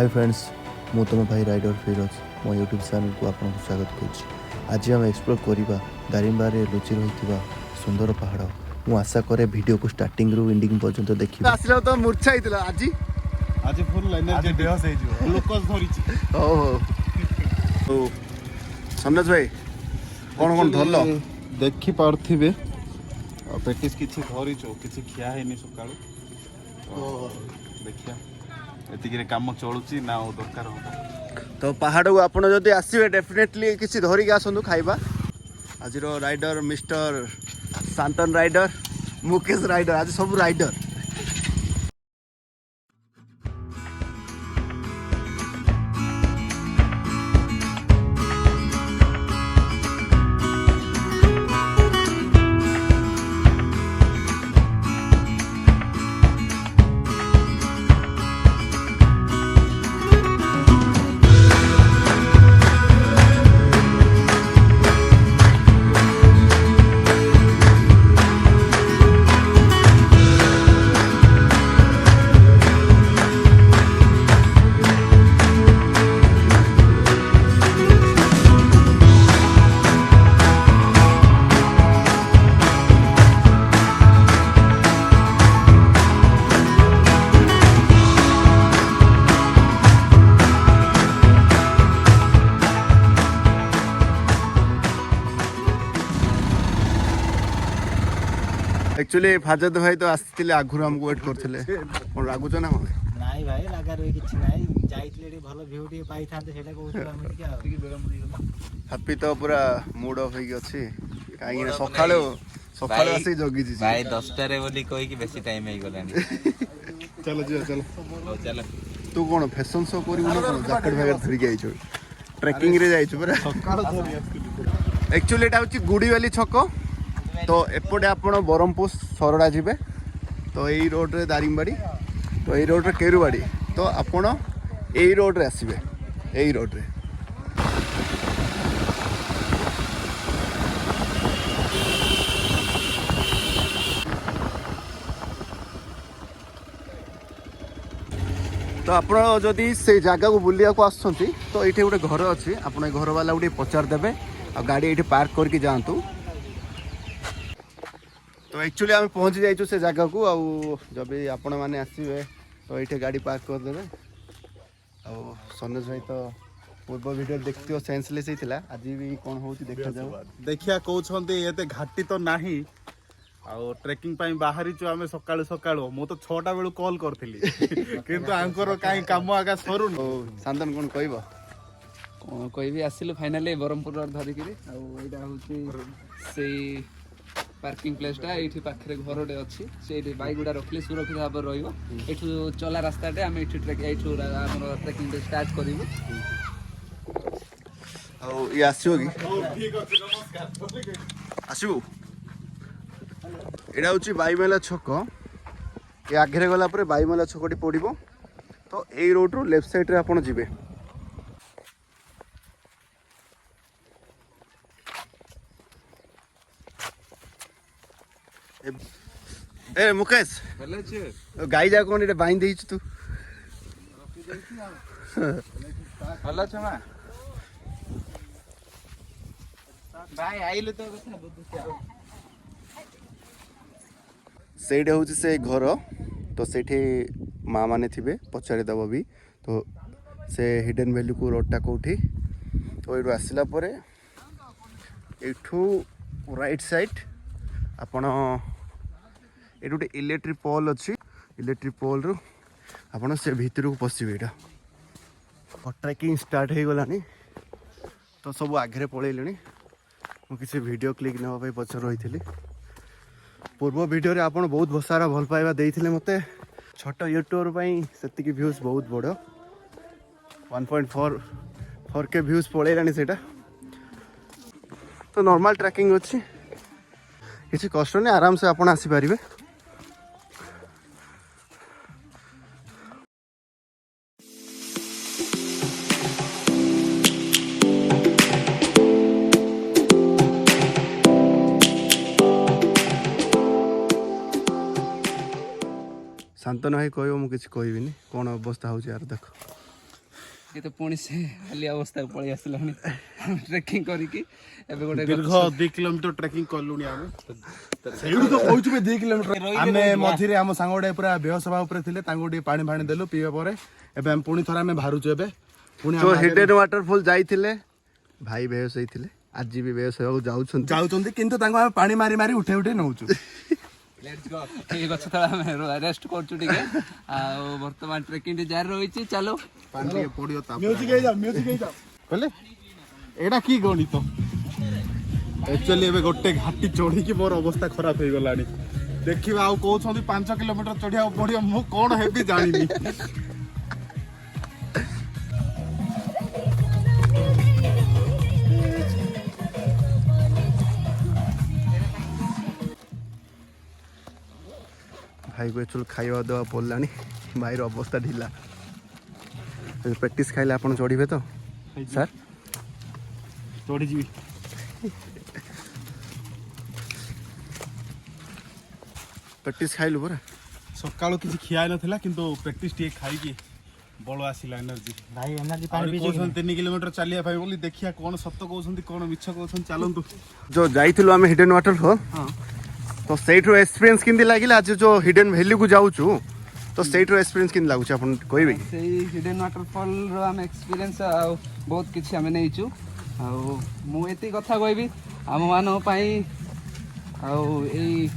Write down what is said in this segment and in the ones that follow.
Hi friends मु तुम भाई राइडर फिरोज मो यूट्यूब चैनल को आपको स्वागत करुच्ची। आज आम एक्सप्लोर करवा दारिंबार लुचि रही सुंदर पहाड़। मु आशा करे वीडियो को स्टार्टिंग रु एंडिंग पर्यंत देखिए। आसला तो मूर्छा होइतला आज आज फुल एनर्जी बेहोश हे जो ग्लूकोज धरिची। ओहो तो समझ भाई कौन कौन धरलो देखि पारथिबे पेटिस किछि धरिचो किछि खिया हेनी सकाळो देखिया एतिके काम चलुची ना ओ दरकार होता तो पहाड़ को आपण जदि आसीबे डेफिनेटली किछि धरि के आसंदु खाइबा। आज रो rider mister Shantan rider Mukesh rider आज सब राइडर। एक्चुअली फाजद भाई तो आसते आगुर हमको वेट करते कौन लागुच ना मैं नाई भाई लगा रही किछि नाई जाइतले भलो व्यू टी पाई थाते सेटा कहउछ हम टिके आ हैप्पी तो पूरा मूड ऑफ होई अछि काई ना सखाळे सखाळे आसी जगी छी भाई 10 टा रे बोली कोई की बेसी टाइम हे गलानी। चलो जी चलो चलो तू कौन फैशन शो करी ना कौन जैकेट वगैरह धरि गई छ ट्रैकिंग रे जाई छ पूरा सकाळ धरि आस्तिली। एक्चुअली एटा होची गुडीवाली छको तो एपटे आपण बरहमपुर सरड़ा जीवे तो यही रोड रे दारिंगबाड़ी तो यही रोड रे केरुबाड़ी तो आपण यही रोड रे आसीबे यही रोड रे। तो आपण जदि से जगह को बुलिया को आछंती तो एठी गोटे घर अछि आपण घर वाला गोटे पचार देबे आ गाड़ी एठी पार्क करके जांतु। तो एक्चुअली आम पहुँची जाइए से जगह को आउ जब भी आपण मैंने आसवे तो ये गाड़ी पार्क करदे सनोज भाई तो पूर्व वीडियो देखते सेंसलेस होता आज भी कौन हो देखा जाओ देखिया कहउछंती एते घाटी तो नाही आ ट्रेकिंग पई बाहरी छु आमे सकाळु सकाळु मो तो 6टा बेलु कॉल करथिली किंतु आंकर काई काम आगा सरुन। शांतन कौन कहबो कौन कहबी आसिलु फाइनली बरहमपुर धरिकी आईटा हूँ से पार्किंग प्लेसटा ये पाखे घरटे अच्छी से बैक गुड़ा रखिले सुरक्षित भाव रही चला रास्ताटे आम ये ट्रेकिंग स्टार्ट करूँ। ये आसो कि आसबू यहाँ हूँ बाईमेला छक ये आगे गला बाईमेला छकटी पड़ो तो यही रोड रू लेफ्ट साइड आप जी। ए मुकेश गाई जा कौन ये बांध दे तू भलो छ मा भाई आइले तो से घर तो से माँ मैंने थे पचारि दब भी तो से हिडन वैल्यू को रोडटा कौटी तो ये आसला एठू राइट साइड आपण ये गोटे इलेक्ट्रिक पोल अच्छी इलेक्ट्रिक पोल रु आपण से भीतर को पशिबे यहाँ ट्रेकिंग स्टार्ट हो गलानी तो सब आगे पलैले मुझे वीडियो क्लिक नाप पचर रही पूर्व वीडियो रे आपण बहुत सारा भल पाइबा देइथिले मते छोट यूट्यूबर पई सेतिकी व्यूज बहुत बड़ 1.4 व्यूज पलैलानी सेटा तो नॉर्मल ट्रैकिंग अच्छी किसी कष्ट नहीं आराम से आप आसीपारे। शांतन भाई कह मुझे कहबी कौन अवस्था हो यार देख ये तो पुणी से खाली अवस्था पलि आसलानी ट्रेकिंग करके एबे गोटे दीर्घ 2 किलोमीटर ट्रेकिंग कलुनी आमे सेउडु तो कहउछु बे 2 किलोमीटर आमे मझिरे हम सांगोडे पूरा बेहसभा ऊपर थिले तांगो डी पानी फाणी देलु पीबे परे एबे हम पुणी थरा में बाहरु एबे पुणी जो हिडन वाटरफॉल जाइथिले भाई बेहोस होइथिले आज भी बेहोस हो जाउछन्ती किंतु तांगो हम पानी मारी मारी उठे उठे नउछु लेट्स गो ये गछ तळा में रेस्ट करछु टिके आ वर्तमान ट्रेकिंग रे जारी रहिछि चलो पानी पडियो ता म्यूजिक हे जा कहले एडा की गणित एक्चुअली एबे गोटे घाटी चढ़ी की मोर अवस्था खराब हो गलानी देखिबा आ कहउछन्ती 5 किलोमीटर चढ़िया पडियो मु कोन हेबी जानिनी भाई को एक्चुअली खाଇବା देवा पड़लानी भाई अवस्था ढिला प्रैक्टिस खाइले आपण चढ़े तो सर चढ़ी जी प्रैक्टिस खाइलु पूरा सकाळो किछि खिया नथिला किंतु प्रैक्टिस टे खाई की बळ आसिला एनर्जी भाई एनर्जी पानी कोन 3 किलोमीटर चलिया भाई बोली देखिया कोन सत्य कहउछन्ती कोन मिछ कहउछन्ती चलंतु जो जाइथिलु आमे हिडन वाटरफॉल तो सेठरो एक्सपीरियंस किंदी लागिला आज जो हिडन वैली को जाउछु तो सेठरो एक्सपीरियंस किंदी लागुछ आपण कहबे से हिडन वाटरफॉल रो हम एक्सपीरियंस बहुत किछि हमें नैचु आ मु एती कथा कहबी हम मानो पई आ ए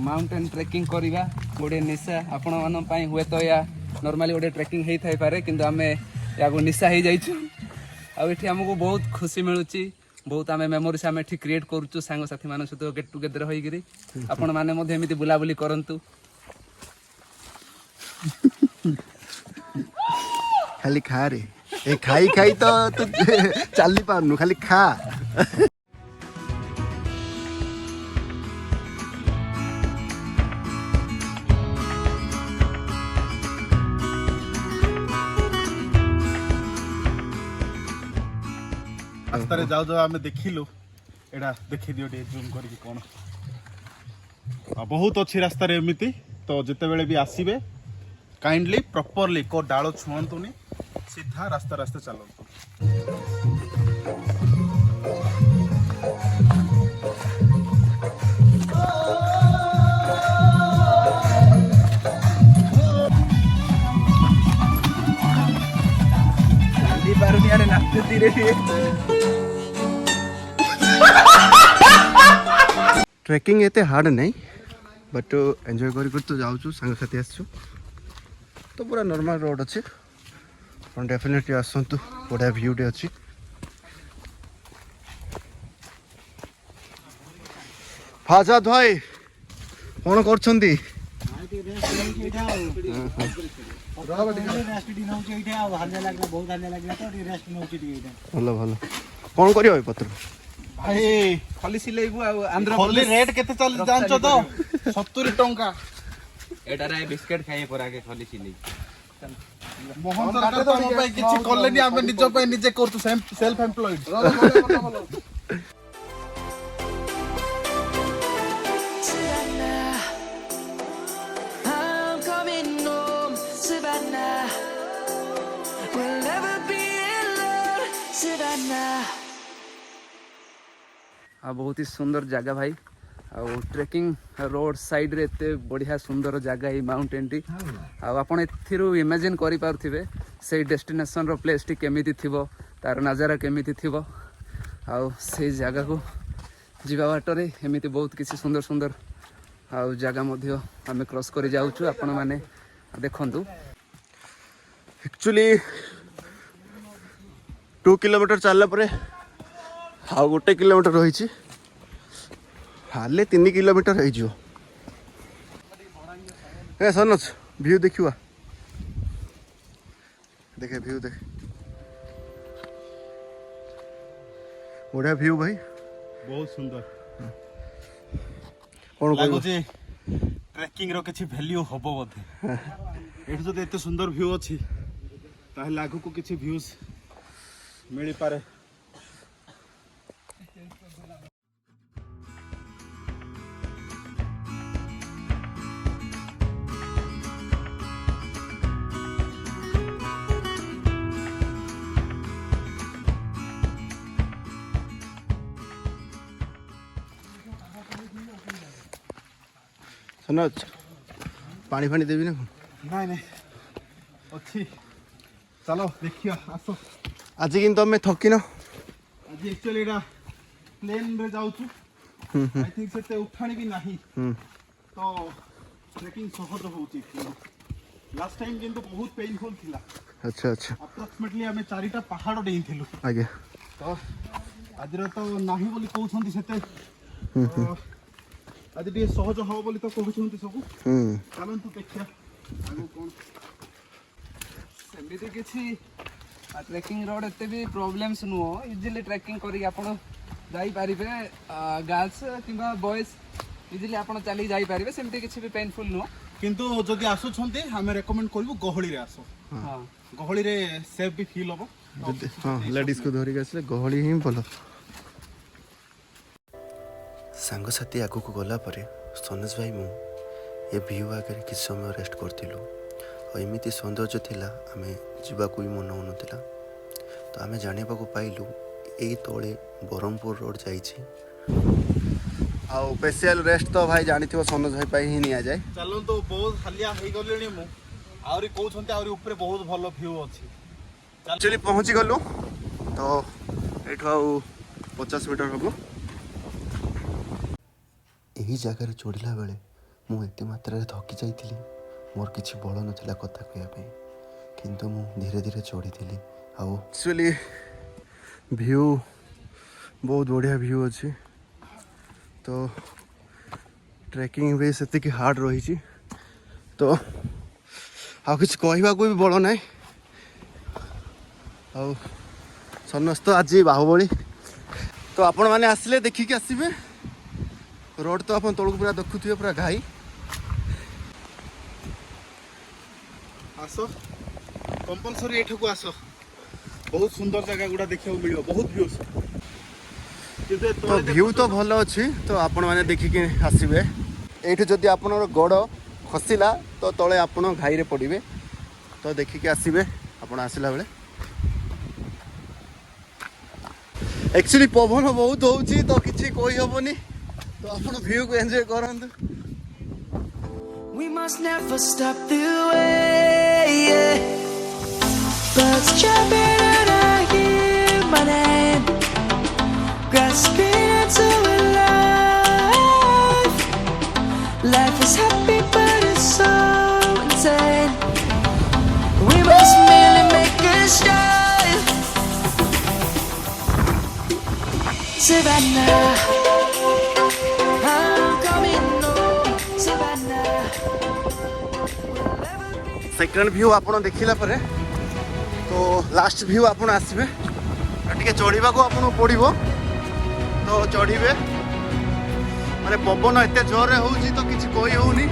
माउंटेन ट्रेकिंग करिवा गोटे निशा आपण मानो पई हुए तो या नॉर्मली गोटे ट्रेकिंग हेई थाई पारे किंतु हमें या को निशा हेई जाइछु आ एठी हमको बहुत खुशी मिलुची बहुत आम मेमोरीज आम ठीक क्रिएट करूँ सांग साथी मान सहित गेट टुगेदर होइकरी आपण माने मधे एमिति बुलाबुली करंतु खाली खा रे ए खाई खाई तो तू चली पारनु खाली खा रास्तारे जाऊ जाऊ आमे देखिलु एडा देखि दियो डे जूम करके कोन बहुत अच्छी रास्तारे एमिति तो जते बेले भी आसीबे काइंडली प्रॉपरली को डालो छुअंतुनी सीधा रास्ता रास्ता चलो पारुनी आरे नाचते धीरे धीरे ट्रेकिंग एते हार्ड नहीं बट एंजॉय कर तो जाऊँ सांग साथी आसछु तो पूरा नॉर्मल रोड अच्छे अपन डेफिनेटली आसतु बढ़िया व्यूटे अच्छी फाजाद भाई कौन कर भल भल कौन कर पत्र भाई खली सिलेबू आंध्र होली रेट केते चल जानछो तो 70 टंका एटा रे बिस्किट खाइए परा के खली सिली मोहन सरकार तो हम भाई किछि करलेनी हम निज पे निजे करतु सेल्फ एम्प्लॉयड आ बहुत ही सुंदर जगह भाई आ ट्रेकिंग रोड साइड रे एते बढ़िया सुंदर जगह ही माउंटेन टी आपण एथिरु इमेजिन करि पारथिबे से डेस्टिनेशन रो प्लेस टी केमिति थिबो तार नजारा केमिति थिबो आ से जगह को जीवा बाटरे एमिति बहुत किसी सुंदर सुंदर आ जगह मध्य आमे क्रॉस करि जाउछु आपण माने देखंतु एक्चुअली 2 किलोमीटर चलला परे हाँ 1 किलोमीटर रही हाले 3 किलोमीटर हो सनोज व्यू देखा देखे व्यू देख बढ़िया व्यू भाई बहुत सुंदर कौन लागो जे ट्रेकिंग रो किछि वैल्यू होबो बोधे एठ जदि एते सुंदर व्यू अछि ताहे लागो को किछि व्यूज मिली पारे ସନୋଜ ପାଣି ଫାଣି ଦେବି ନା ନାଇଁ ନାଇଁ ଅଛି ଚାଲ ଦେଖିବା ଆସ। ଆଜି କିନ୍ତୁ ତମେ ଥକିନ। ଆଜି ଆକ୍ଚୁଆଲି ଏଇଟା ପ୍ଲେନ୍ରେ ଯାଉଛୁ ଆଇ ଥିଙ୍କ ସେତେ ଉଠାଣି ବି ନାହିଁ ତ ଟ୍ରେକିଂ ସହଜ ହେଉଛି। ଲାଷ୍ଟ ଟାଇମ୍ କିନ୍ତୁ ବହୁତ ପେନଫୁଲ୍ ଥିଲା। ଆଚ୍ଛା ଆଚ୍ଛା ଆପ୍ରୋକ୍ସିମେଟଲି ଆମେ 4ଟା ପାହାଡ଼ ଡେଇଁଥିଲୁ ଆଜ୍ଞା। ତ ଆଜିର ତ ନାହିଁ ବୋଲି କହୁଛନ୍ତି ସେତେ ଆଜି ଟିକେ ସହଜ ହବ ବୋଲି ତ କହୁଛନ୍ତି ସବୁ। ଚାଲନ୍ତୁ ଦେଖିବା ଆଗକୁ କ'ଣ। ସେମିତି କିଛି ଟ୍ରେକିଂ ରୋଡ୍ ଏତେ ବି ପ୍ରୋବ୍ଲେମ୍ସ ନୁହଁ, ଇଜିଲି ଟ୍ରେକିଂ କରିକି ଆପଣ ଯାଇପାରିବେ। ଗାର୍ଲସ କିମ୍ବା ବଏଜ୍ ଇଜିଲି ଆପଣ ଚାଲିକି ଯାଇପାରିବେ, ସେମିତି କିଛି ବି ପେନଫୁଲ୍ ନୁହଁ। କିନ୍ତୁ ଯଦି ଆସୁଛନ୍ତି ଆମେ ରେକମେଣ୍ଡ କରିବୁ ଗହଳିରେ ଆସ। ହଁ ଗହଳିରେ ସେଫ୍ ବି ଫିଲ୍ ହବ। ଯଦି ହଁ ଲେଡ଼ିଜ୍କୁ ଧରିକି ଆସିଲେ ଗହଳି ହିଁ ଭଲ। ସାଙ୍ଗସାଥି ଆଗକୁ ଗଲା ପରେ ସନେଶ ଭାଇ ମୁଁ ଏ ଭିୟୁ ଆଗରେ କିଛି ସମୟ ରେଷ୍ଟ କରିଥିଲୁ। ଆଉ ଏମିତି ସୌନ୍ଦର୍ଯ୍ୟ ଥିଲା ଆମେ ଯିବାକୁ ବି ମନ ହେଉନଥିଲା। ତ ଆମେ ଜାଣିବାକୁ ପାଇଲୁ ଏଇ ତଳେ ବ୍ରହ୍ମପୁର ରୋଡ଼ ଯାଇଛି। ଆଉ ସ୍ପେଶିଆଲ ରେଷ୍ଟ ତ ଭାଇ ଜାଣିଥିବ ସନୋଜ ଭାଇ ପାଇଁ ହିଁ ନିଆଯାଏ। ଚାଲନ୍ତୁ ବହୁତ ହାଲିଆ ହେଇଗଲିଣି ମୁଁ। ଆହୁରି କହୁଛନ୍ତି ଆହୁରି ଉପରେ ବହୁତ ଭଲ ଭ୍ୟୁ ଅଛି। ଆକ୍ଚୁଆଲି ପହଞ୍ଚି ଗଲୁ ତ ଏଇଠୁ ଆଉ 50 ମିଟର ହେବ। ଏହି ଜାଗାରେ ଚଢ଼ିଲା ବେଳେ ମୁଁ ଏତେ ମାତ୍ରାରେ ଥକି ଯାଇଥିଲି ମୋର କିଛି ବଳ ନଥିଲା କଥା କହିବା ପାଇଁ, କିନ୍ତୁ ମୁଁ ଧୀରେ ଧୀରେ ଚଢ଼ିଥିଲି। ଆଉ ଆକ୍ଚୁଆଲି ଭ୍ୟୁ ବହୁତ ବଢ଼ିଆ ଭ୍ୟୁ ଅଛି। ତ ଟ୍ରେକିଂ ବି ସେତିକି ହାର୍ଡ଼ ରହିଛି। ତ ଆଉ କିଛି କହିବାକୁ ବି ବଳ ନାହିଁ। ଆଉ ସମସ୍ତ ଆଜି ବାହୁବଳି ତ ଆପଣମାନେ ଆସିଲେ ଦେଖିକି ଆସିବେ। ରୋଡ଼ ତ ଆପଣ ତଳକୁ ପୁରା ଦେଖୁଥିବେ ପୁରା ଘାଇ। ଆସ କମ୍ପଲସରି ଏଠାକୁ ଆସ, ବହୁତ ସୁନ୍ଦର ଜାଗା ଗୁଡ଼ା ଦେଖିବାକୁ ମିଳିବ, ବହୁତ ଭ୍ୟୁଜ୍। ତ ଭ୍ୟୁ ତ ଭଲ ଅଛି, ତ ଆପଣମାନେ ଦେଖିକି ଆସିବେ। ଏଇଠୁ ଯଦି ଆପଣଙ୍କର ଗୋଡ଼ ଖସିଲା ତ ତଳେ ଆପଣ ଘାଇରେ ପଡ଼ିବେ, ତ ଦେଖିକି ଆସିବେ ଆପଣ ଆସିଲା ବେଳେ। ଆକ୍ଚୁଆଲି ପବନ ବହୁତ ହେଉଛି ତ କିଛି କହିହେବନି, ତ ଆପଣ ଭ୍ୟୁକୁ ଏନ୍ଜୟ କରନ୍ତୁ। We must never stop the way, yeah. Birds jumping and I hear my name, grasping into life. Life is happy but it's so insane. We must merely make a start. Savannah, I'm coming home. Savannah. Second view आप देखला पर तो last view आप आसबे टे चढ़ा को आपको पड़ो तो चढ़े माने पवन एत जोर हो तो किसी कही होनी।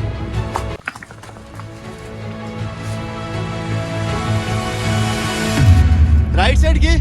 राइट साइड की